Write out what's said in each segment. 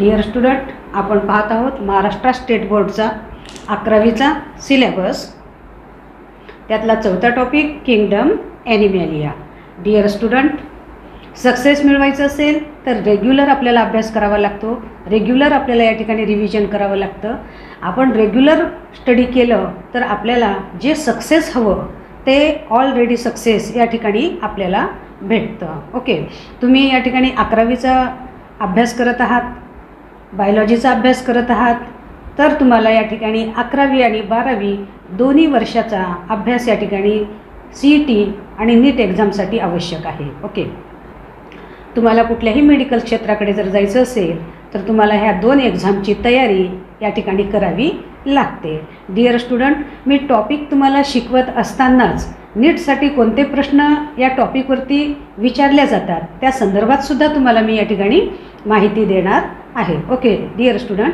Dear student, आपण पाहत आहोत महाराष्ट्र स्टेट बोर्डचा 11वीचा सिलेबस, त्यातला चौथा topic kingdom animalia. Dear student, success मिळवायचं असेल तर रेग्युलर आपल्याला अभ्यास करावा लागतो. रेग्युलर आपल्याला या ठिकाणी रिव्हिजन करावं लागतं. आपण रेग्युलर स्टडी केलं तर आपल्याला जे सक्सेस हवं ते ऑलरेडी सक्सेस या ठिकाणी आपल्याला भेटतं. ओके, तुम्ही या ठिकाणी 11वीचा अभ्यास करत आहात, बायोलॉजीचा अभ्यास करत आहात, तर तुम्हाला या ठिकाणी 11वी आणि 12वी दोन्ही वर्षाचा अभ्यास या ठिकाणी CET आणि नीट एक्झामसाठी आवश्यक आहे. ओके, तुम्हाला कुठल्याही मेडिकल क्षेत्राकडे जर जायचं असेल तर तुम्हाला ह्या 2 एक्झामची तयारी या ठिकाणी करावी लागते. डिअर स्टुडंट, मी टॉपिक तुम्हाला शिकवत असतानाच नीटसाठी कोणते प्रश्न या टॉपिकवरती विचारल्या जातात त्या संदर्भातसुद्धा तुम्हाला मी या ठिकाणी माहिती देणार आहे. Okay dear student,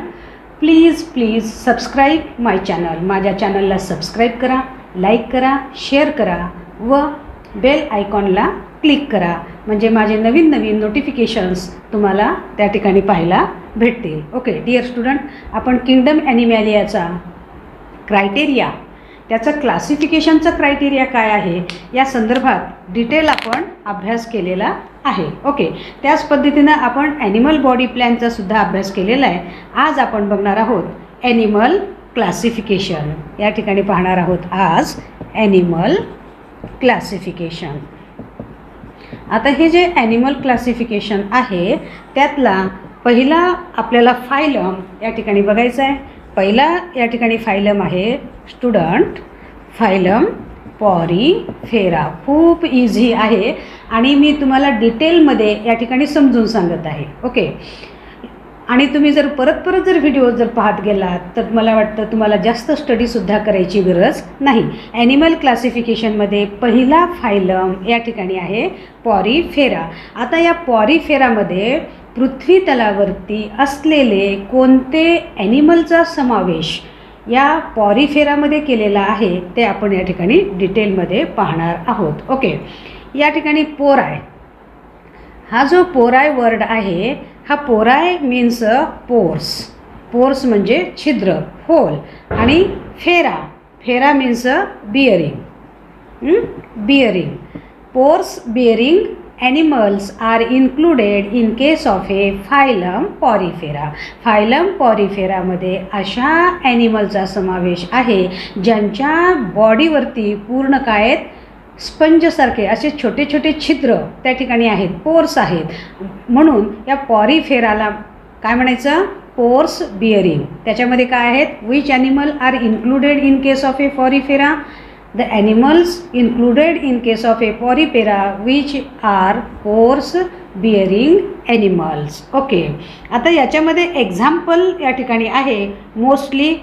please subscribe my channel. माझ्या चॅनलला सबस्क्राईब करा, लाईक करा, शेअर करा व बेल आयकॉनला क्लिक करा, म्हणजे माझे नवीन नोटिफिकेशन्स तुम्हाला त्या ठिकाणी पाहायला भेटतील. ओके डिअर स्टुडंट, आपण किंगडम ॲनिमॅलियाचा क्रायटेरिया, त्याचं क्लासिफिकेशनचं क्रायटेरिया काय आहे या संदर्भात डिटेल आपण अभ्यास केलेला आहे. ओके, त्याच पद्धतीनं आपण ॲनिमल बॉडी प्लॅनचा सुद्धा अभ्यास केलेला आहे. आज आपण बघणार आहोत ॲनिमल क्लासिफिकेशन. या ठिकाणी पाहणार आहोत आज ॲनिमल क्लासिफिकेशन. आता हे जे ॲनिमल क्लासिफिकेशन आहे त्यातला पहिला आपल्याला फायलम या ठिकाणी बघायचा आहे. पहिला या ठिकाणी फायलम आहे स्टुडंट फायलम पॉरीफेरा. खूप इझी आहे आणि मी तुम्हाला डिटेलमध्ये या ठिकाणी समजून सांगत आहे. ओके, आणि तुम्ही जर परत जर व्हिडिओ जर पाहत गेलात तर मला वाटतं तुम्हाला जास्त स्टडीसुद्धा करायची गरज नाही. ॲनिमल क्लासिफिकेशनमध्ये पहिला फायलम या ठिकाणी आहे पॉरीफेरा. आता या पॉरीफेरामध्ये पृथ्वी तलावरती असलेले कोणते ॲनिमलचा समावेश या पॉरीफेरामध्ये केलेला आहे ते आपण या ठिकाणी डिटेलमध्ये पाहणार आहोत. ओके, या ठिकाणी पोराय, हा जो पोराय वर्ड आहे, हा पोराय मीन्स पोर्स म्हणजे छिद्र, होल, आणि fera means bearing. Pores bearing animals are included in case of a phylum porifera. Phylum पॉरीफेरामध्ये अशा ॲनिमलचा समावेश आहे ज्यांच्या बॉडीवरती पूर्ण काय आहेत, स्पंजसारखे असे छोटे छोटे छिद्र त्या ठिकाणी आहेत, पोर्स आहेत. म्हणून या पॉरीफेराला काय म्हणायचं, पोर्स बिअरिंग. त्याच्यामध्ये काय आहेत, which animal are included in case of a Porifera? The animals included in case of a porifera which are pores bearing animals. Okay, आता याच्यामध्ये एक्झाम्पल या ठिकाणी आहे मोस्टली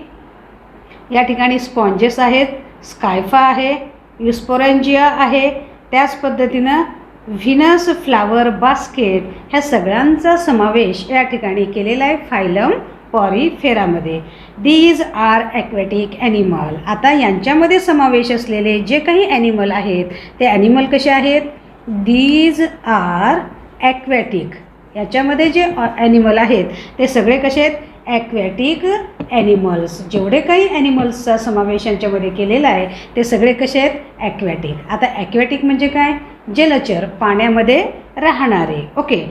या ठिकाणी स्पॉन्जेस आहेत, स्कायफा आहे, युस्पोरेंजिया आहे, त्याच पद्धतीनं व्हिनस फ्लावर बास्केट, ह्या सगळ्यांचा समावेश या ठिकाणी केलेला आहे फायलम पॉरीफेरामध्ये. These are aquatic animal. आता यांच्यामध्ये समावेश असलेले जे काही ॲनिमल आहेत ते ॲनिमल कसे आहेत, दीज आर ॲक्वॅटिक. याच्यामध्ये जे ॲनिमल आहेत ते सगळे कसे आहेत, ॲक्वॅटिक ॲनिमल्स. जेवढे काही ॲनिमल्सचा समावेश यांच्यामध्ये केलेला आहे ते सगळे कसे आहेत, ॲक्वॅटिक. आता ॲक्वॅटिक म्हणजे काय, जलचर, पाण्यामध्ये राहणारे. Okay,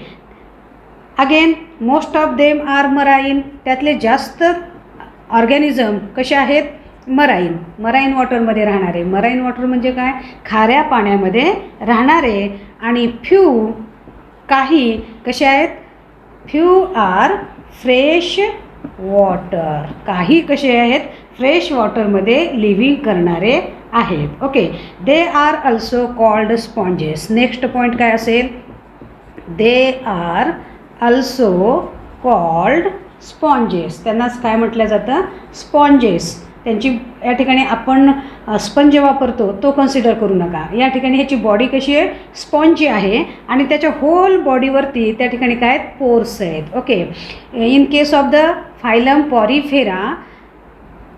again most of them are marine. त्यातले जास्त ऑर्गॅनिझम कसे आहेत, मराईन वॉटरमध्ये राहणारे. मराईन वॉटर म्हणजे काय, खाऱ्या पाण्यामध्ये राहणारे. आणि फ्यू, काही कसे आहेत, फ्यू आर फ्रेश वॉटर. काही कसे आहेत, फ्रेश वॉटरमध्ये लिव्हिंग करणारे आहेत. Okay, they are also called sponges. Next point काय असेल, they are also called sponges. त्यांनाच काय म्हटलं जातं, स्पॉन्जेस. त्यांची या ठिकाणी आपण स्पंज वापरतो तो कन्सिडर करू नका. या ठिकाणी ह्याची बॉडी कशी आहे, स्पॉन्जी आहे आणि त्याच्या होल बॉडीवरती त्या ठिकाणी काय आहेत, पोर्स आहेत. Okay, in case of the phylum Porifera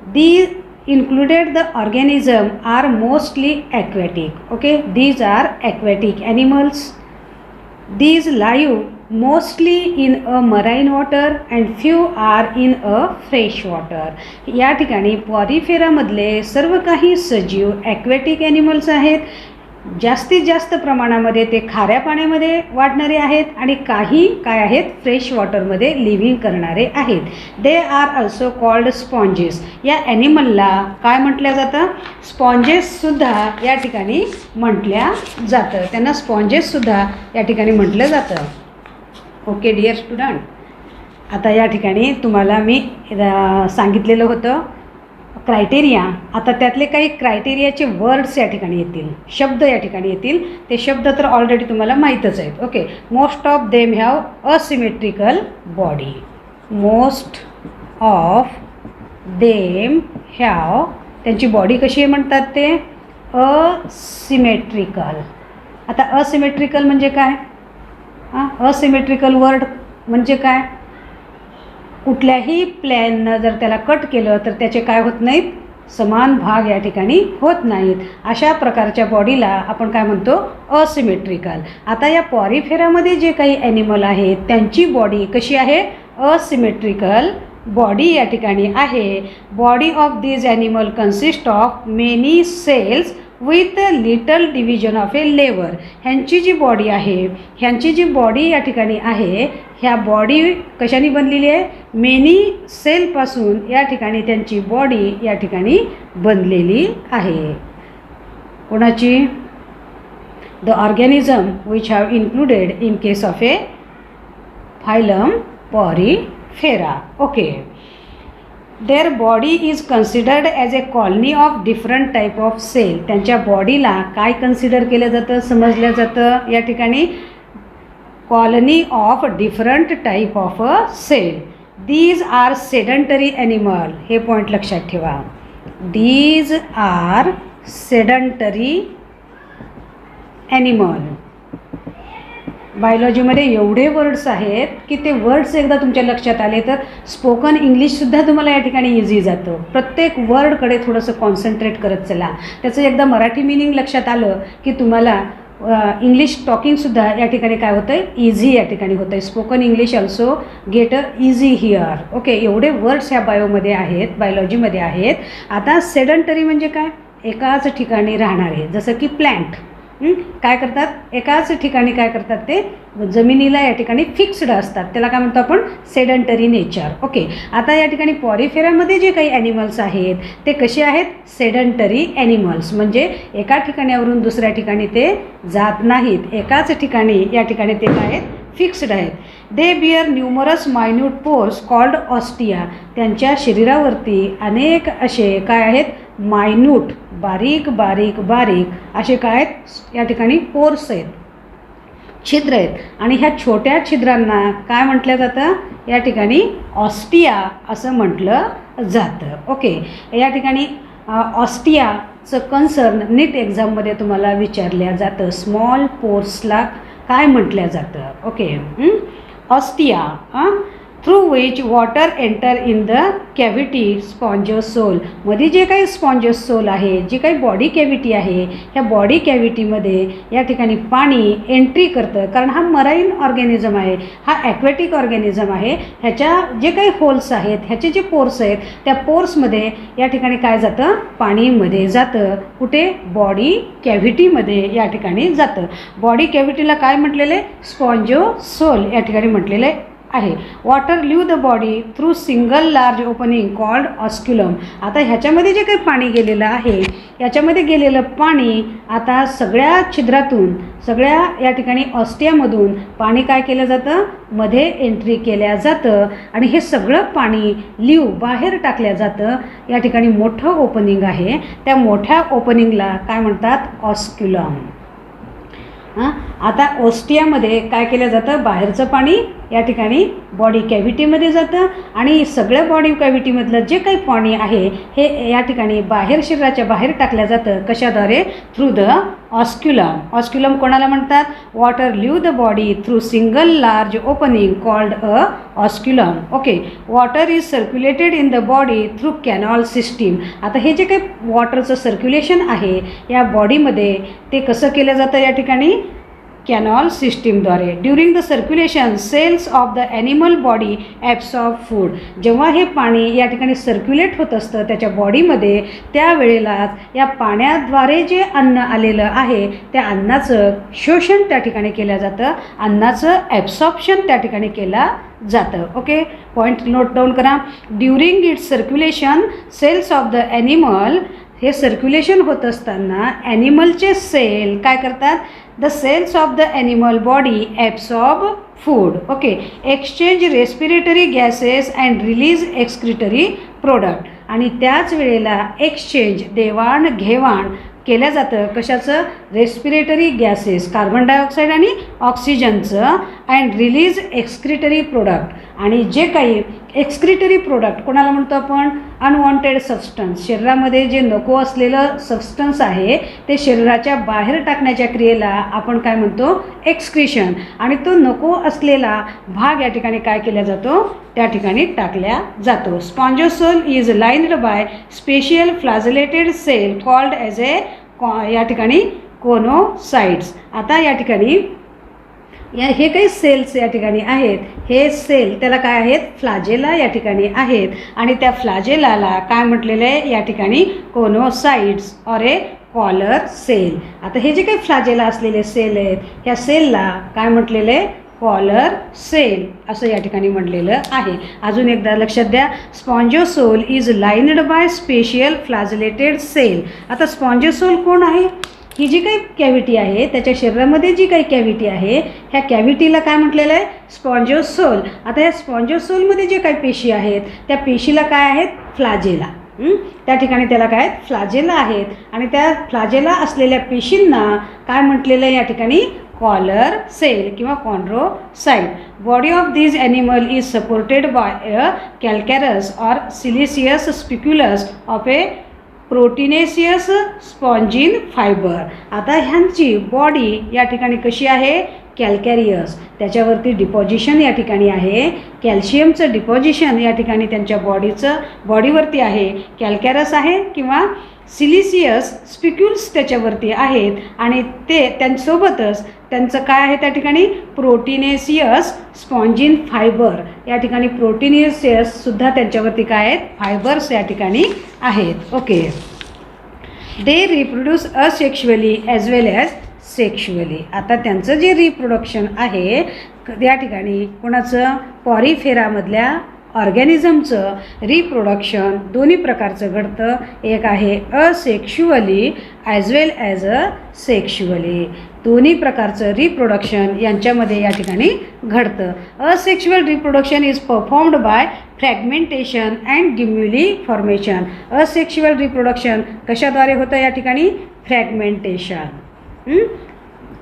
the included the organism are mostly aquatic. Okay, these are aquatic animals. These live mostly in a marine water and few are in a fresh water. या ठिकाणी पॉरिफेरामधले सर्व काही सजीव aquatic animals आहेत. जास्तीत जास्त प्रमाणामध्ये ते खाऱ्या पाण्यामध्ये वाढणारे आहेत आणि काही काय आहेत फ्रेश वॉटरमध्ये लिव्हिंग करणारे आहेत. They are also called sponges. या ॲनिमलला काय म्हटलं जातं? स्पॉन्जेससुद्धा या ठिकाणी म्हटल्या जातं. त्यांना स्पॉन्जेससुद्धा या ठिकाणी म्हटलं जातं. ओके डिअर स्टुडंट, आता या ठिकाणी तुम्हाला मी सांगितलेलं होतं क्रायटेरिया. आता त्यातले काही क्रायटेरियाचे वर्ड्स या ठिकाणी येतील, शब्द या ठिकाणी येतील. ते शब्द तर ऑलरेडी तुम्हाला माहीतच आहेत. Okay, most of them have asymmetrical body. Most of them have, त्यांची बॉडी कशी आहे म्हणतात ते? असिमेट्रिकल. आता असिमेट्रिकल म्हणजे काय? असिमेट्रिकल वर्ड म्हणजे काय? कुठल्याही प्लॅननं जर त्याला कट केलं तर त्याचे काय होत नाहीत? समान भाग या ठिकाणी होत नाहीत. अशा प्रकारच्या बॉडीला आपण काय म्हणतो? असिमेट्रिकल. आता या पॉरिफेरामध्ये जे काही ॲनिमल आहेत त्यांची बॉडी कशी आहे? असिमेट्रिकल बॉडी या ठिकाणी आहे. Body of this animal consist of many cells with little division of a लेवर. ह्यांची जी बॉडी आहे, ह्यांची जी बॉडी या ठिकाणी आहे, ह्या बॉडी कशाने बनलेली आहे? मेनी सेलपासून या ठिकाणी त्यांची बॉडी या ठिकाणी बनलेली आहे. कोणाची? The organism which have included in case of a phylum porifera. Okay, their body is considered as a colony of different type of cell. त्यांच्या बॉडीला काय कन्सिडर केलं जातं, समजलं जातं या ठिकाणी? Colony of different type of a cell. These are sedentary animal. हे पॉईंट लक्षात ठेवा. These are sedentary animal. बायोलॉजीमध्ये एवढे वर्ड्स आहेत की ते वर्ड्स एकदा तुमच्या लक्षात आले तर स्पोकन इंग्लिशसुद्धा तुम्हाला या ठिकाणी इझी जातं. प्रत्येक वर्डकडे थोडंसं कॉन्सन्ट्रेट करत चला. त्याचं एकदा मराठी मिनिंग लक्षात आलं की तुम्हाला इंग्लिश टॉकिंगसुद्धा या ठिकाणी काय होतं आहे? इझी या ठिकाणी होतं आहे. Spoken English also get a easy here. Okay, एवढे वर्ड्स ह्या बायोमध्ये आहेत, बायोलॉजीमध्ये आहेत. आता सेडंटरी म्हणजे काय? एकाच ठिकाणी राहणारे, जसं की प्लॅन्ट. काय करतात? एकाच ठिकाणी काय करतात? ते जमिनीला या ठिकाणी फिक्स्ड असतात. त्याला काय म्हणतो आपण? सेडंटरी नेचर. ओके, आता या ठिकाणी पॉरिफेरामध्ये जे काही ॲनिमल्स आहेत ते कसे आहेत? सेडंटरी ॲनिमल्स. म्हणजे एका ठिकाणावरून दुसऱ्या ठिकाणी ते जात नाहीत. एकाच ठिकाणी या ठिकाणी ते काय आहेत? फिक्स्ड आहेत. They bear numerous minute pores called ostia. त्यांच्या शरीरावरती अनेक असे काय आहेत? मायन्यूट, बारीक बारीक बारीक असे काय आहेत? या ठिकाणी पोर्स आहेत, छिद्र आहेत. आणि ह्या छोट्या छिद्रांना काय म्हटलं जातं? या ठिकाणी ऑस्टिया असं म्हटलं जातं. ओके, या ठिकाणी ऑस्टियाचं कन्सर्न नीट एक्झाममध्ये तुम्हाला विचारल्या जातं. स्मॉल पोर्सला काय म्हटलं जातं? Okay, ostia. Through which water enter in the cavity spongocoel. मध्ये जे काही स्पॉन्जोसोल आहे, जी काही बॉडी कॅव्हिटी आहे, ह्या बॉडी कॅव्हिटीमध्ये या ठिकाणी पाणी एंट्री करतं. कारण हा मराईन ऑर्गॅनिझम आहे, हा ॲक्वॅटिक ऑर्गॅनिझम आहे. ह्याच्या जे काही होल्स आहेत, ह्याचे जे पोर्स आहेत, त्या पोर्समध्ये या ठिकाणी काय जातं? पाणीमध्ये जातं. कुठे? बॉडी कॅव्हिटीमध्ये या ठिकाणी जातं. बॉडी कॅव्हिटीला काय म्हटलेलं आहे? स्पॉन्जोसोल या ठिकाणी म्हटलेलं आहे. Water leave the body through single large opening called osculum. आता ह्याच्यामध्ये जे काही पाणी गेलेलं आहे, याच्यामध्ये गेलेलं पाणी आता सगळ्या छिद्रातून, सगळ्या या ठिकाणी ऑस्टियामधून पाणी काय केलं जातं? मध्ये एंट्री केल्या जातं. आणि हे सगळं पाणी लिव्ह बाहेर टाकल्या जातं. या ठिकाणी मोठं ओपनिंग आहे, त्या मोठ्या ओपनिंगला काय म्हणतात? ऑस्क्युलम. आता ऑस्टियामध्ये काय केलं जातं? बाहेरचं पाणी या ठिकाणी बॉडी कॅव्हिटीमध्ये जातं आणि सगळ्या बॉडी कॅव्हिटीमधलं जे काही पाणी आहे हे या ठिकाणी बाहेर, शरीराच्या बाहेर टाकलं जातं. कशाद्वारे? Through the ऑस्क्युलम. ऑस्क्युलम कोणाला म्हणतात? Water leave the body through single large opening called a osculum. Okay, water is circulated in the body through canal system. आता हे जे काही वॉटरचं सर्क्युलेशन आहे या बॉडीमध्ये ते कसं केलं जातं? या ठिकाणी कॅनॉल सिस्टीमद्वारे. During the circulation cells of the animal body absorb food. जेव्हा हे पाणी या ठिकाणी सर्क्युलेट होत असतं त्याच्या बॉडीमध्ये, त्यावेळेलाच या पाण्याद्वारे जे अन्न आलेलं आहे त्या अन्नाचं शोषण त्या ठिकाणी केलं जातं, अन्नाचं ॲब्सॉर्प्शन त्या ठिकाणी केलं जातं. ओके, पॉईंट नोट डाऊन करा. During its circulation cells of the animal, हे सर्क्युलेशन होत असताना ॲनिमलचे सेल काय करतात, the cells of the animal body absorb food. Okay, exchange respiratory gases and release excretory product. आणि त्याच वेळेला एक्सचेंज देवाणघेवाण केलं जातं कशाचं, रेस्पिरेटरी गॅसेस कार्बन डायऑक्साईड आणि ऑक्सिजनचं, अँड रिलीज एक्सक्रिटरी प्रोडक्ट. आणि जे काही एक्सक्रिटरी प्रोडक्ट कोणाला म्हणतो आपण, अनवॉन्टेड सबस्टन्स, शरीरामध्ये जे नको असलेलं सबस्टन्स आहे ते शरीराच्या बाहेर टाकण्याच्या क्रियेला आपण काय म्हणतो, एक्सक्रिशन. आणि तो नको असलेला भाग या ठिकाणी काय केला जातो, त्या ठिकाणी टाकल्या जातो. Spongocoel is lined by special flagellated cell called as a, या ठिकाणी कोनोसाइट्स. आता या ठिकाणी हे काही सेल्स या ठिकाणी आहेत, हे सेल त्याला काय आहेत, फ्लॅजेला या ठिकाणी आहेत. आणि त्या फ्लॅजेलाला काय म्हटलेलं आहे या ठिकाणी, कोनोसाइट्स ऑर ए कॉलर सेल. आता हे जे काही फ्लॅजेला असलेले सेल आहेत ह्या सेलला काय म्हटलेलं आहे, कॉलर सेल असं या ठिकाणी म्हटलेलं आहे. अजून एकदा लक्षात द्या, spongocoel is lined by special flagellated cell. आता स्पॉन्जोसोल कोण आहे, ही जी काही कॅव्हिटी आहे त्याच्या शरीरामध्ये जी काही कॅव्हिटी आहे ह्या कॅव्हिटीला काय म्हटलेलं आहे, स्पॉन्जोसोल. आता या स्पॉन्जोसोलमध्ये जे काही पेशी आहेत त्या पेशीला काय आहेत, फ्लॅजेला. त्या ठिकाणी त्याला काय फ्लॅजेला आहेत. आणि त्या फ्लॅजेला असलेल्या पेशींना काय म्हटलेलं आहे या ठिकाणी, कॉलर सेल किंवा chondrocyte. Body of this animal is supported by a calcareous or siliceous spicules of a proteinaceous spongin fibre. आता ह्यांची बॉडी या ठिकाणी कशी आहे, कॅल्कॅरियस, त्याच्यावरती डिपॉझिशन या ठिकाणी आहे, कॅल्शियमचं डिपॉझिशन या ठिकाणी त्यांच्या बॉडीवरती आहे, कॅल्कॅरस आहे किंवा सिलिशियस स्पिक्युल्स त्याच्यावरती आहेत. आणि त्यांसोबतच त्यांचं काय आहे त्या ठिकाणी, प्रोटीनेशियस स्पॉन्जिन फायबर, या ठिकाणी प्रोटीनेशियससुद्धा त्यांच्यावरती काय आहेत, फायबर्स या ठिकाणी आहेत. Okay, they reproduce asexually as well as sexually. आता त्यांचं जे रिप्रोडक्शन आहे या ठिकाणी कोणाचं, पॉरिफेरामधल्या ऑर्गॅनिझमचं रिप्रोडक्शन दोन्ही प्रकारचं घडतं. एक आहे asexually as well as a sexually. दोन्ही प्रकारचं रिप्रोडक्शन यांच्यामध्ये या ठिकाणी घडतं. Asexual reproduction is performed by fragmentation and gemmule formation. Asexual reproduction कशाद्वारे होतं या ठिकाणी, फ्रॅगमेंटेशन.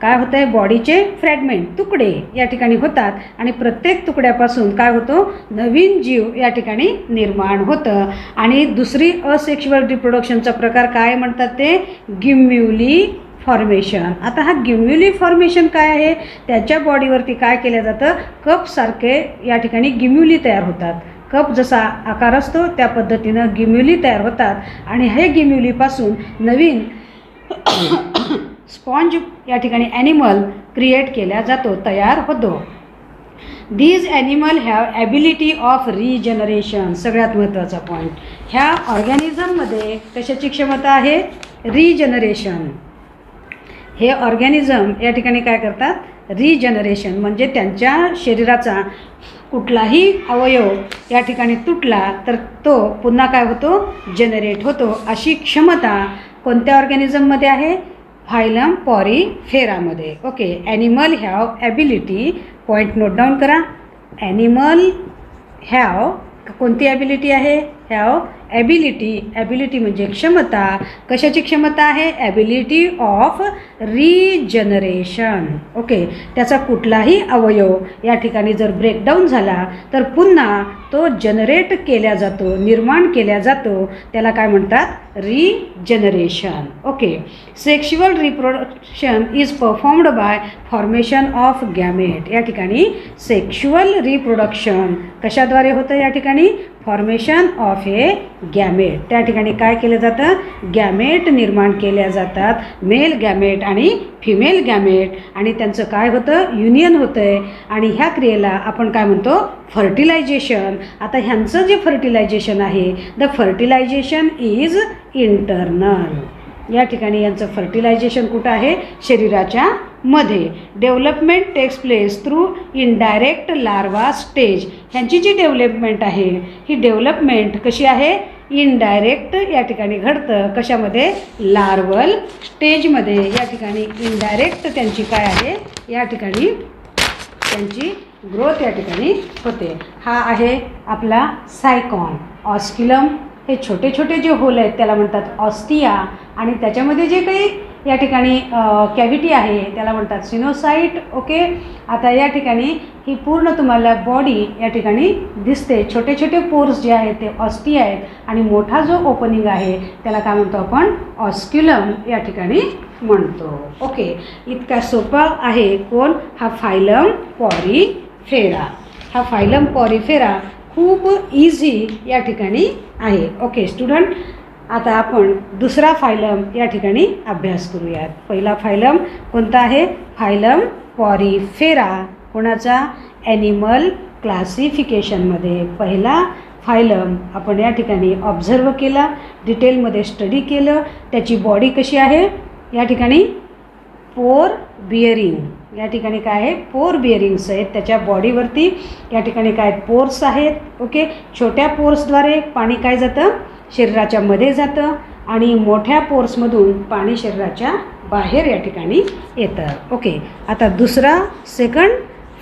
काय होतं आहे, बॉडीचे फ्रॅगमेंट तुकडे या ठिकाणी होतात आणि प्रत्येक तुकड्यापासून काय होतो, नवीन जीव या ठिकाणी निर्माण होतं. आणि दुसरी असेक्शुअल रिप्रोडक्शनचा प्रकार काय म्हणतात ते, गिम्युली फॉर्मेशन. आता हा गिम्युली फॉर्मेशन काय आहे, त्याच्या बॉडीवरती काय केलं जातं, कपसारखे या ठिकाणी गिम्युली तयार होतात. कप जसा आकार असतो त्या पद्धतीनं गिम्युली तयार होतात आणि हे गिम्युलीपासून नवीन स्पॉन्ज या ठिकाणी ॲनिमल क्रिएट केला जातो, तयार होतो. These animal have ability of regeneration. सगळ्यात महत्त्वाचा पॉईंट, ह्या ऑर्गॅनिझममध्ये कशाची क्षमता आहे, रिजनरेशन. हे ऑर्गॅनिझम या ठिकाणी काय करतात, रिजनरेशन, म्हणजे त्यांच्या शरीराचा कुठलाही अवयव या ठिकाणी तुटला तर तो पुन्हा काय होतो, जनरेट होतो. अशी क्षमता कोणत्या ऑर्गॅनिझममध्ये आहे, फायलम पॉरिफेरामध्ये. Okay, animal have ability, point note down करा. ॲनिमल हॅव कोणती ॲबिलिटी आहे, हॅव ॲबिलिटी. ॲबिलिटी म्हणजे क्षमता. कशाची क्षमता आहे, ॲबिलिटी ऑफ रिजनरेशन. ओके, त्याचा कुठलाही अवयव या ठिकाणी जर ब्रेकडाऊन झाला तर पुन्हा तो जनरेट केला जातो, निर्माण केला जातो, त्याला काय म्हणतात, regeneration. Okay, sexual reproduction is performed bye formation of gamete. या ठिकाणी सेक्शुअल रिप्रोडक्शन कशाद्वारे होतं, या ठिकाणी फॉर्मेशन ऑफ ए गॅमेट. त्या ठिकाणी काय केलं जातं? गॅमेट निर्माण केल्या जातात, मेल गॅमेट आणि फिमेल गॅमेट, आणि त्यांचं काय होतं? युनियन होतं आहे. आणि ह्या क्रियेला आपण काय म्हणतो? फर्टिलायझेशन. आता ह्यांचं जे फर्टिलायझेशन आहे, द फर्टिलायझेशन इज इंटरनल. या ठिकाणी यांचं फर्टिलायझेशन कुठं आहे? शरीराच्या मध्ये. Development takes place through indirect larva stage. ह्यांची जी डेव्हलपमेंट आहे, ही डेव्हलपमेंट कशी आहे? इनडायरेक्ट या ठिकाणी घडतं. कशामध्ये? लार्वल स्टेजमध्ये. या ठिकाणी इनडायरेक्ट त्यांची काय आहे? या ठिकाणी त्यांची ग्रोथ या ठिकाणी होते. हा आहे आपला सायकॉन. ऑस्क्युलम हे छोटे छोटे जे होल आहेत त्याला म्हणतात ऑस्टिया, आणि त्याच्यामध्ये जे काही या ठिकाणी कॅव्हिटी आहे त्याला म्हणतात सिनोसाइट. ओके. आता या ठिकाणी ही पूर्ण तुम्हाला बॉडी या ठिकाणी दिसते. छोटे छोटे पोर्स जे आहेत ते ऑस्टिया आहेत, आणि मोठा जो ओपनिंग आहे त्याला काय म्हणतो आपण? ऑस्क्युलम या ठिकाणी म्हणतो. ओके. इतका सोपा आहे कोण? हा फायलम पॉरीफेरा. हा फायलम पॉरीफेरा खूप इझी या ठिकाणी आहे. ओके स्टुडंट, आता आपण दुसरा फायलम या ठिकाणी अभ्यास करूयात. पहिला फायलम कोणता आहे? Phylum Porifera. कोणाचा? ॲनिमल क्लासिफिकेशनमध्ये पहिला फायलम आपण या ठिकाणी ऑब्झर्व केला, डिटेलमध्ये स्टडी केलं. त्याची बॉडी कशी आहे? या ठिकाणी पोर बिअरिंग. या ठिकाणी काय आहे? पोर बिअरिंग्स आहेत. त्याच्या बॉडीवरती या ठिकाणी काय? पोर्स आहेत. ओके. छोट्या पोर्सद्वारे पाणी काय जातं? शरीराच्या मध्ये जातं, आणि मोठ्या पोर्समधून पाणी शरीराच्या बाहेर या ठिकाणी येतं. ओके. आता दुसरा सेकंड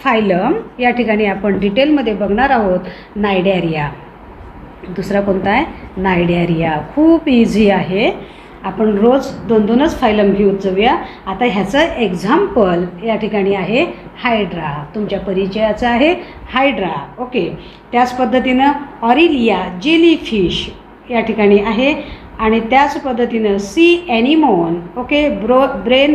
फायलम या ठिकाणी आपण डिटेलमध्ये बघणार आहोत. नायडॅरिया. दुसरा कोणता आहे? नायडॅरिया. खूप इझी आहे. आपण रोज दोन दोनच फायलम घेऊन जाऊया. आता ह्याचं एक्झाम्पल या ठिकाणी आहे हायड्रा. तुमच्या परिचयाचं आहे हायड्रा. ओके. त्याच पद्धतीनं ऑरिलिया जेलीफिश या ठिकाणी आहे, आणि त्याच पद्धतीनं सी ॲनिमोन. ओके. ब्रेन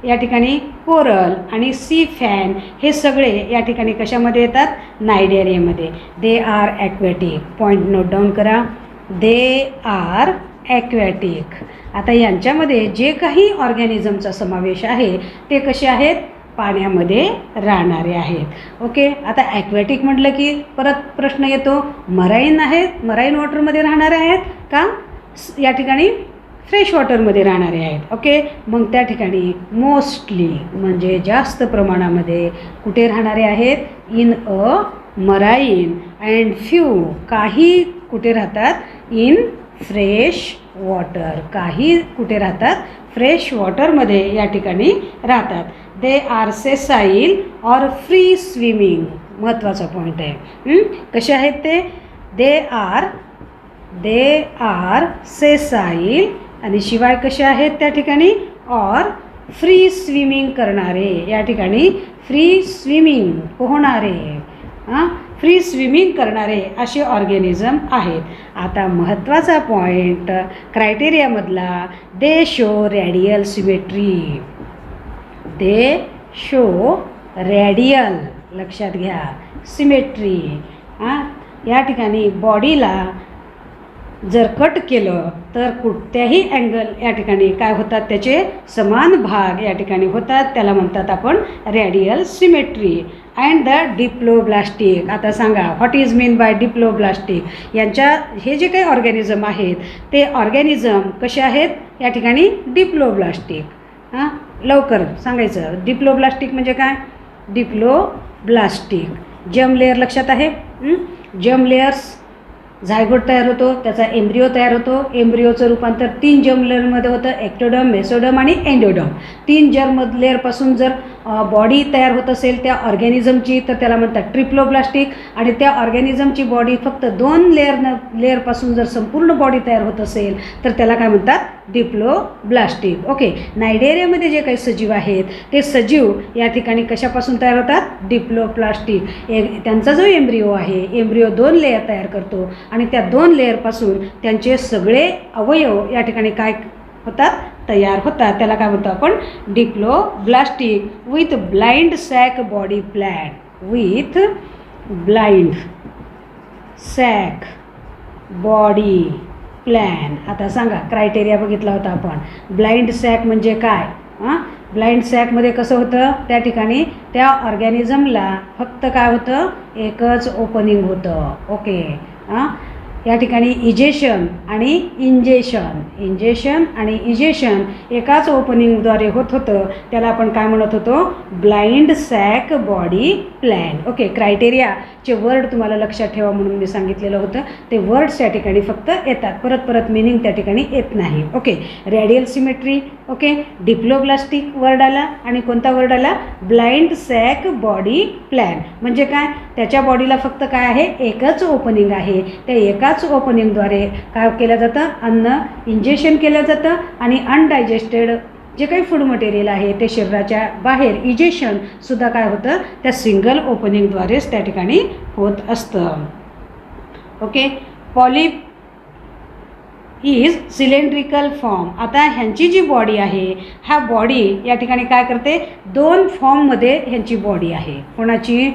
या ठिकाणी कोरल, आणि सी फॅन हे सगळे या ठिकाणी कशामध्ये येतात? नायडॅरियामध्ये. They are aquatic. Point note down करा. They are aquatic. आता यांच्यामध्ये जे काही ऑर्गॅनिझमचा समावेश आहे ते कसे आहेत? पाण्यामध्ये राहणारे आहेत. ओके. आता ॲक्वॅटिक म्हटलं की परत प्रश्न येतो, मराईन आहेत, मराईन वॉटरमध्ये राहणारे आहेत का? या ठिकाणी फ्रेश वॉटरमध्ये राहणारे आहेत. ओके. मग त्या ठिकाणी मोस्टली म्हणजे जास्त प्रमाणामध्ये कुठे राहणारे आहेत? In a marine and few. काही कुठे राहतात? In fresh water. काही कुठे राहतात? फ्रेश वॉटरमध्ये या ठिकाणी राहतात. They are sessile or free swimming. महत्त्वाचा पॉईंट आहे. कसे आहेत ते? दे आर सेसाईल, आणि शिवाय कसे आहेत त्या ठिकाणी? ऑर फ्री स्विमिंग करणारे. या ठिकाणी फ्री स्विमिंग पोहणारे, फ्री स्विमिंग करणारे असे ऑर्गॅनिझम आहेत. आता महत्त्वाचा पॉईंट क्रायटेरियामधला, they show radial symmetry. They show radial, लक्षात घ्या, सिमेट्री. या ठिकाणी बॉडीला जर कट केलं तर कोणत्याही अँगल या ठिकाणी काय होतात? त्याचे समान भाग या ठिकाणी होतात. त्याला म्हणतात आपण radial symmetry. And the diploblastic. आता सांगा what is mean by diploblastic? यांच्या हे जे काही ऑर्गॅनिझम आहेत ते ऑर्गॅनिझम कसे आहेत? या ठिकाणी डिप्लोब्लास्टिक. लवकर सांगायचं. डिप्लोब्लास्टिक म्हणजे काय? डिप्लोब्लास्टिक जर्म लेअर लक्षात आहे? जर्म लेअर्स, झायगोट तयार होतो, त्याचा एम्ब्रिओ तयार होतो. एम्ब्रिओचं रूपांतर 3 जर्म लेअरमध्ये होतं, एक्टोडर्म, मेसोडर्म आणि एंडोडर्म. 3 जर्म लेअरपासून जर बॉडी तयार होत असेल त्या ऑर्गॅनिझमची तर त्याला म्हणतात ट्रिप्लोब्लास्टिक. आणि त्या ऑर्गॅनिझमची बॉडी फक्त 2 लेअरपासून जर संपूर्ण बॉडी तयार होत असेल तर त्याला काय म्हणतात? डिप्लोब्लास्टिक. ओके. नायडेरियामध्ये जे काही सजीव आहेत ते सजीव या ठिकाणी कशापासून तयार होतात? डिप्लोब्लास्टिक. त्यांचा जो एम्ब्रिओ आहे, एम्ब्रिओ 2 लेअर तयार करतो, आणि त्या 2 लेअरपासून त्यांचे सगळे अवयव या ठिकाणी काय होतात? तयार होतात. त्याला काय म्हणतो आपण? Diploblastic. With blind sac body plan. With blind sac body plan. आता सांगा, क्रायटेरिया बघितला होता आपण. ब्लाइंड सॅक म्हणजे काय? ब्लाइंड सॅकमध्ये कसं होतं, त्या ठिकाणी त्या ऑर्गॅनिझमला फक्त काय होतं, एकच ओपनिंग होतं. ओके. या ठिकाणी इजेशन आणि इंजेशन आणि इजेशन एकाच ओपनिंगद्वारे होत होतं. त्याला आपण काय म्हणत होतो? Blind sac body plan. Okay. क्रायटेरियाचे वर्ड तुम्हाला लक्षात ठेवा म्हणून मी सांगितलेलं होतं. ते वर्ड्स या ठिकाणी फक्त येतात, परत मिनिंग त्या ठिकाणी येत नाही. Okay. Radial symmetry. Okay. Diploblastic word आला आणि कोणता वर्ड आला? Blind sac body plan. म्हणजे काय? त्याच्या बॉडीला फक्त काय आहे? एकच ओपनिंग आहे. त्या एकाच ओपनिंगद्वारे काय केलं जातं? अन्न इंजेक्शन केलं जातं आणि अनडायजेस्टेड जे काही फूड मटेरियल आहे ते शरीराच्या बाहेर इजेशनसुद्धा काय होतं? त्या सिंगल ओपनिंगद्वारेच त्या ठिकाणी होत असतं. Okay. Polyp is cylindrical form. आता ह्यांची जी बॉडी आहे, हा बॉडी या ठिकाणी काय करते? 2 फॉर्ममध्ये ह्यांची बॉडी आहे. कोणाची?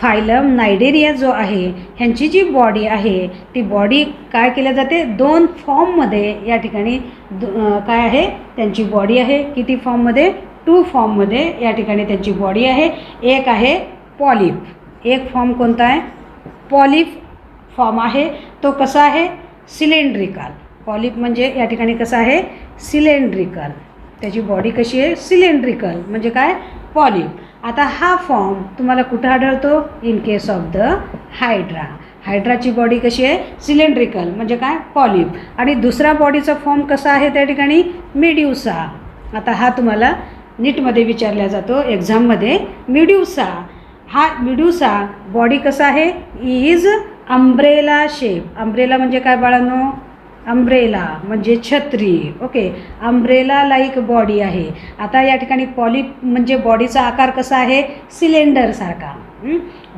फायलम नायडेरिया जो आहे ह्यांची जी बॉडी आहे ती बॉडी काय केल्या जाते? 2 फॉर्ममध्ये या ठिकाणी काय आहे? त्यांची बॉडी आहे. किती फॉर्ममध्ये? 2 फॉर्ममध्ये या ठिकाणी त्यांची बॉडी आहे. एक आहे पॉलिप. एक फॉर्म कोणता आहे? पॉलिप फॉर्म आहे. तो कसा आहे? सिलेंड्रिकल. पॉलिप म्हणजे या ठिकाणी कसं आहे? सिलेंड्रिकल. त्याची बॉडी कशी आहे? सिलेंड्रिकल. म्हणजे काय? पॉलिप. आता हा फॉर्म तुम्हाला कुठं आढळतो? In case of the hydra. हायड्राची बॉडी कशी आहे? सिलेंड्रिकल. म्हणजे काय? पॉलिप. आणि दुसरा बॉडीचा फॉर्म कसा आहे त्या ठिकाणी? मेड्युसा. आता हा तुम्हाला नीटमध्ये विचारला जातो एक्झाममध्ये. मेड्युसा. हा मेड्युसा बॉडी कसा आहे? Is umbrella shape. अम्ब्रेला म्हणजे काय बाळांनो? अम्ब्रेला म्हणजे छत्री. ओके. अम्ब्रेला लाईक बॉडी आहे. आता या ठिकाणी पॉलिप म्हणजे बॉडीचा आकार कसा आहे? सिलेंडरसारखा.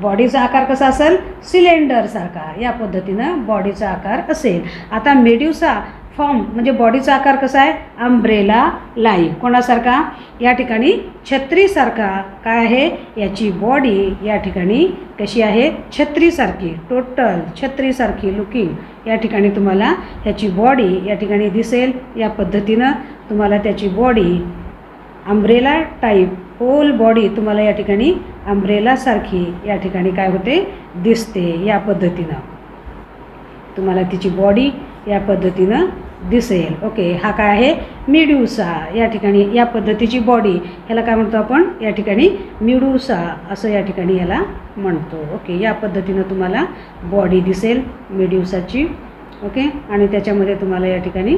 बॉडीचा आकार कसा असेल? सिलेंडरसारखा. या पद्धतीनं बॉडीचा आकार असेल. आता मेड्युसा फॉर्म म्हणजे बॉडीचा आकार कसा आहे? Umbrella like. कोणासारखा? या ठिकाणी छत्रीसारखा. काय आहे? याची बॉडी या ठिकाणी कशी आहे? छत्रीसारखी. टोटल छत्रीसारखी लुकिंग या ठिकाणी तुम्हाला ह्याची बॉडी या ठिकाणी दिसेल. या पद्धतीनं तुम्हाला त्याची body umbrella type whole body तुम्हाला या ठिकाणी अम्ब्रेलासारखी या ठिकाणी काय होते? दिसते. या पद्धतीनं तुम्हाला तिची बॉडी या पद्धतीनं दिसेल. ओके. हा काय आहे? मेड्युसा. या ठिकाणी या पद्धतीची बॉडी ह्याला काय म्हणतो आपण? या ठिकाणी मेड्युसा असं या ठिकाणी याला म्हणतो. ओके. या पद्धतीनं तुम्हाला बॉडी दिसेल मेड्युसाची. ओके. आणि त्याच्यामध्ये तुम्हाला या ठिकाणी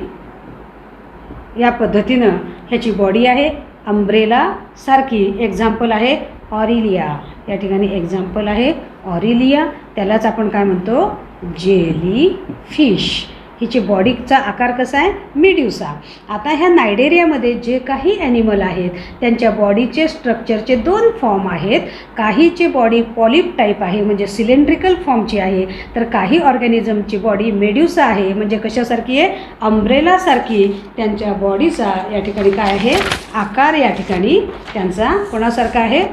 या पद्धतीनं ह्याची बॉडी आहे अम्ब्रेला सारखी. एक्झाम्पल आहे ऑरिलिया. या ठिकाणी एक्झाम्पल आहे ऑरिलिया. त्यालाच आपण काय म्हणतो? Jelly fish. हिची बॉडीचा आकार कसा आहे? मेड्युसा. आता ह्या नायडेरियामध्ये जे काही ॲनिमल आहेत त्यांच्या बॉडीचे स्ट्रक्चरचे 2 फॉर्म आहेत. काहीची बॉडी पॉलिप टाईप आहे म्हणजे सिलेंड्रिकल फॉर्मची आहे, तर काही ऑर्गॅनिझमची बॉडी मेड्युसा आहे म्हणजे कशासारखी आहे? अम्ब्रेलासारखी. त्यांच्या बॉडीचा या ठिकाणी काय आहे? आकार या ठिकाणी त्यांचा कोणासारखा आहे?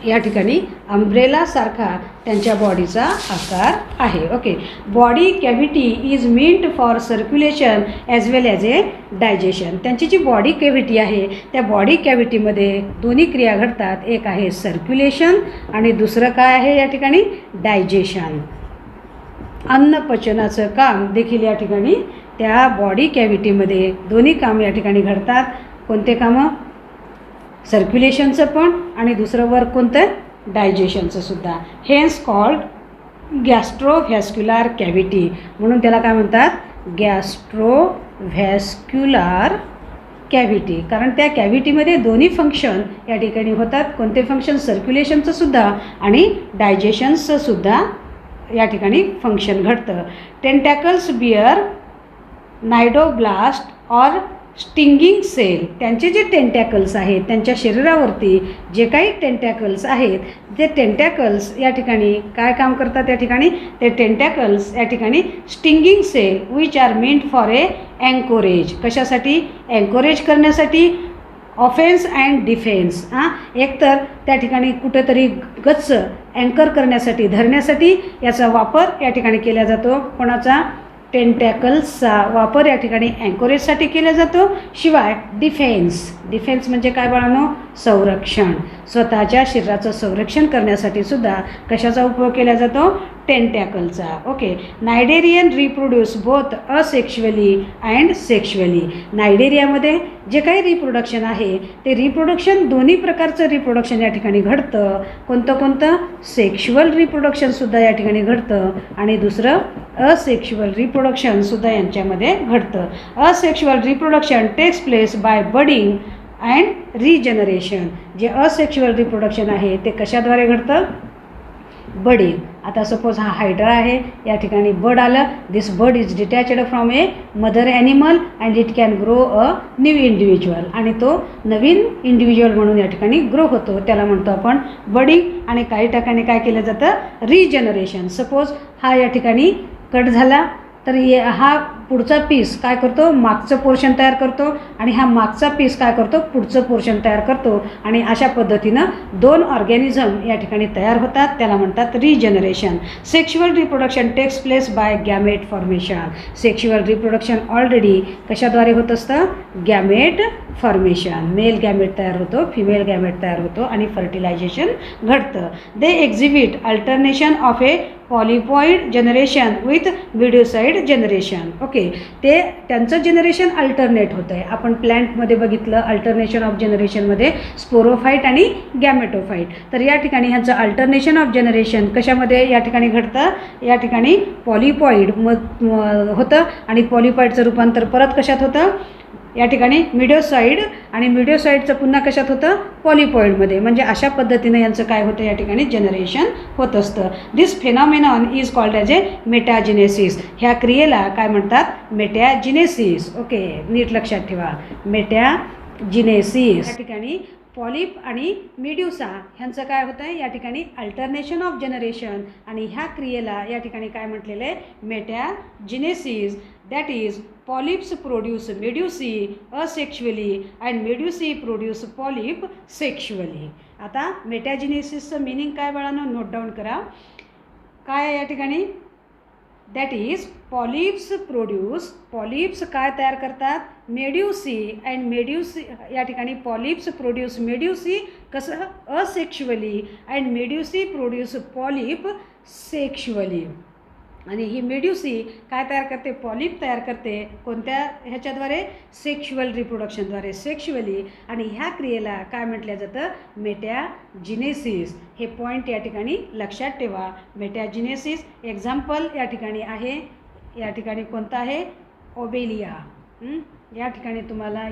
या ठिकाणी अम्ब्रेलासारखा त्यांच्या बॉडीचा आकार आहे. Okay. Body cavity is meant for circulation as well as a digestion. त्यांची जी बॉडी कॅव्हिटी आहे त्या बॉडी कॅव्हिटीमध्ये दोन्ही क्रिया घडतात. एक आहे सर्क्युलेशन आणि दुसरं काय आहे या ठिकाणी? डायजेशन. अन्नपचनाचं काम देखील या ठिकाणी त्या बॉडी कॅव्हिटीमध्ये दोन्ही काम या ठिकाणी घडतात. कोणते कामं? सर्क्युलेशनचं पण आणि दुसरं वर्क कोणतं? डायजेशनचं सुद्धा. Hence called gastrovascular cavity. म्हणून त्याला काय म्हणतात? Gastrovascular cavity. कारण त्या कॅव्हिटीमध्ये दोन्ही फंक्शन या ठिकाणी होतात. कोणते फंक्शन? सर्क्युलेशनचं सुद्धा आणि डायजेशनचं सुद्धा या ठिकाणी फंक्शन घडतं. Tentacles beer नायडोब्लास्ट or stinging sale. त्यांचे जे टेंटॅकल्स आहेत त्यांच्या शरीरावरती जे काही टेंटॅकल्स आहेत ते टेंटॅकल्स या ठिकाणी काय काम करतात? या ठिकाणी ते टेंटॅकल्स या ठिकाणी stinging cell which are meant for a anchorage. कशासाठी? अँकोरेज करण्यासाठी. Offence and defence. एकतर त्या ठिकाणी कुठेतरी गच्च अँकर करण्यासाठी, धरण्यासाठी याचा वापर या ठिकाणी केला जातो. कोणाचा? टेंटॅकल्सचा वापर या ठिकाणी अँकोरेजसाठी केला जातो. शिवाय डिफेन्स म्हणजे काय बाळांनो? संरक्षण. स्वतःच्या शरीराचं संरक्षण करण्यासाठी सुद्धा कशाचा उपयोग केला जातो? टेंटॅकलचा. Okay. Cnidarian reproduce both asexually and sexually. नायडेरियामध्ये जे काही रिप्रोडक्शन आहे ते रिप्रोडक्शन दोन्ही प्रकारचं रिप्रोडक्शन या ठिकाणी घडतं. कोणतं? सेक्शुअल रिप्रोडक्शनसुद्धा या ठिकाणी घडतं आणि दुसरं असेक्शुअल रिप्रोडक्शनसुद्धा यांच्यामध्ये घडतं. Asexual reproduction takes place by budding and regeneration. जे असेक्शुअल रिप्रोडक्शन आहे ते कशाद्वारे घडतं? बडिंग. आता सपोज हा हायड्रा आहे, या ठिकाणी बड आलं. This bud is detached from a mother animal and it can grow a new individual. आणि तो नवीन इंडिव्हिज्युअल म्हणून या ठिकाणी ग्रो होतो. त्याला म्हणतो आपण बडिंग. आणि काही ठिकाणी काय केलं जातं? रिजनरेशन. सपोज हा या ठिकाणी कट झाला तर हा पुढचा पीस काय करतो? मागचं पोर्शन तयार करतो आणि हा मागचा पीस काय करतो? पुढचं पोर्शन तयार करतो. आणि अशा पद्धतीनं दोन ऑर्गॅनिझम या ठिकाणी तयार होतात. त्याला म्हणतात regeneration. Sexual reproduction takes place by gamete formation. Sexual reproduction already कशाद्वारे होत असतं? Gamete formation. मेल गॅमेट तयार होतो, फिमेल गॅमेट तयार होतो आणि फर्टिलायझेशन घडतं. They exhibit alternation of a polypoid generation with medusoid generation. Okay. ते त्यांचं जनरेशन अल्टरनेट होतं आहे. आपण प्लॅन्टमध्ये बघितलं अल्टरनेशन ऑफ जनरेशनमध्ये स्पोरोफाईट आणि गॅमेटोफाईट. तर या ठिकाणी ह्यांचं अल्टरनेशन ऑफ जनरेशन कशामध्ये या ठिकाणी घडतं? या ठिकाणी पॉलिपॉइड होतं आणि पॉलिपॉइडचं रूपांतर परत कशात होतं? या ठिकाणी मिडोसाईड आणि मिडोसाईडचं पुन्हा कशात होतं? पॉलिपॉइडमध्ये. म्हणजे अशा पद्धतीनं यांचं काय होतं? या ठिकाणी जनरेशन होत असतं. दिस फेनॉमेनॉन इज कॉल्ड ॲज ए मेटाजिनेसिस. ह्या क्रियेला काय म्हणतात? मेटॅजिनेसिस. ओके, नीट लक्षात ठेवा. मेटॅजिनेसिस. या ठिकाणी पॉलिप आणि मेड्युसा ह्यांचं काय होतं आहे? या ठिकाणी अल्टरनेशन ऑफ जनरेशन. आणि ह्या क्रियेला या ठिकाणी काय म्हटलेलं आहे? Metagenesis. That is polyps produce medusae asexually and medusae produce polyp sexually. आता मेटॅजिनेसिसचं मिनिंग काय बाळांनो? नोट डाऊन करा. काय आहे या ठिकाणी? दॅट इज पॉलिप्स काय तयार करतात? Medusae and medusae. या ठिकाणी पॉलिप्स प्रोड्यूस मेड्युसी कसं? Asexually and medusae produce polyp sexually. आणि ही मेड्युसी काय तयार करते? पॉलिप तयार करते. कोणत्या ह्याच्याद्वारे? Sexual रिप्रोडक्शनद्वारे, sexually. आणि ह्या क्रियेला काय म्हटलं जातं? मेटॅजिनेसिस. हे पॉईंट या ठिकाणी लक्षात ठेवा. मेटॅजिनेसिस. एक्झाम्पल या ठिकाणी आहे, या ठिकाणी कोणतं आहे? ओबेलिया. या ठिकाणी तुम्हाला